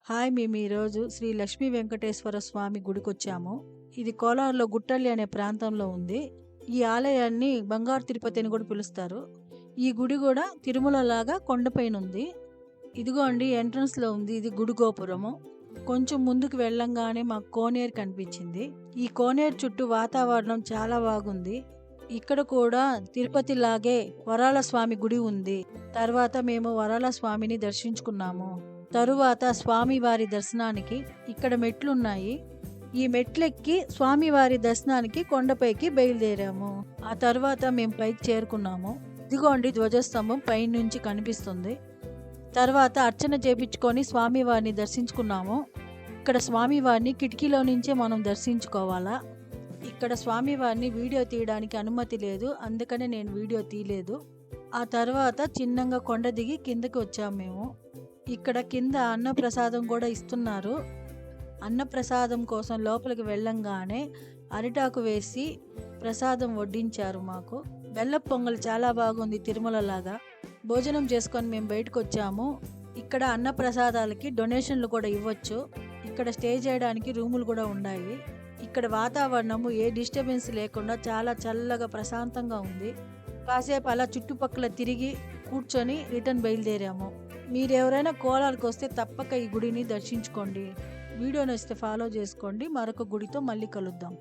Hi, మేము ఈరోజు శ్రీ లక్ష్మీ వెంకటేశ్వర స్వామి గుడికొచ్చాము. ఇది కోలార్లో గుట్టల్లి అనే ప్రాంతంలో ఉంది. ఈ ఆలయాన్ని బంగారు తిరుపతి అని కూడా పిలుస్తారు. ఈ గుడి కూడా తిరుమల లాగా కొండపైన ఉంది. ఇదిగోండి ఎంట్రన్స్ లో ఉంది. ఇది గుడి గోపురము. కొంచెం ముందుకు వెళ్ళంగానే మాకు కోనేరు కనిపించింది. ఈ కోనేరు చుట్టూ వాతావరణం చాలా బాగుంది. ఇక్కడ కూడా తిరుపతి లాగే వరాల స్వామి గుడి ఉంది. తర్వాత మేము వరాల స్వామిని దర్శించుకున్నాము. తరువాత స్వామివారి దర్శనానికి ఇక్కడ మెట్లున్నాయి. ఈ మెట్లెక్కి స్వామివారి దర్శనానికి కొండపైకి బయలుదేరాము. ఆ తర్వాత మేము పైకి చేరుకున్నాము. ఇదిగోండి ధ్వజస్తంభం పైనుంచి కనిపిస్తుంది. తర్వాత అర్చన చేపించుకొని స్వామివారిని దర్శించుకున్నాము. ఇక్కడ స్వామివారిని కిటికీలో నుంచే మనం దర్శించుకోవాలా. ఇక్కడ స్వామివారిని వీడియో తీయడానికి అనుమతి లేదు, అందుకనే నేను వీడియో తీయలేదు. ఆ తర్వాత చిన్నగా కొండ దిగి కిందకి వచ్చాము మేము. ఇక్కడ కింద అన్నప్రసాదం కూడా ఇస్తున్నారు. అన్నప్రసాదం కోసం లోపలికి వెళ్ళంగానే అరిటాకు వేసి ప్రసాదం వడ్డించారు మాకు. బెల్ల పొంగల్ చాలా బాగుంది, తిరుమల లాగా. భోజనం చేసుకొని మేము బయటకు వచ్చాము. ఇక్కడ అన్నప్రసాదాలకి డొనేషన్లు కూడా ఇవ్వచ్చు. ఇక్కడ స్టే చేయడానికి రూములు కూడా ఉన్నాయి. ఇక్కడ వాతావరణము ఏ డిస్టర్బెన్స్ లేకుండా చాలా చల్లగా ప్రశాంతంగా ఉంది. కాసేపు అలా చుట్టుపక్కల తిరిగి కూర్చొని రిటర్న్ బయలుదేరాము. మీరు ఎవరైనా కోలార్కి వస్తే తప్పక ఈ గుడిని దర్శించుకోండి. వీడియో నచ్చితే ఫాలో చేసుకోండి. మరొక గుడితో మళ్ళీ కలుద్దాం.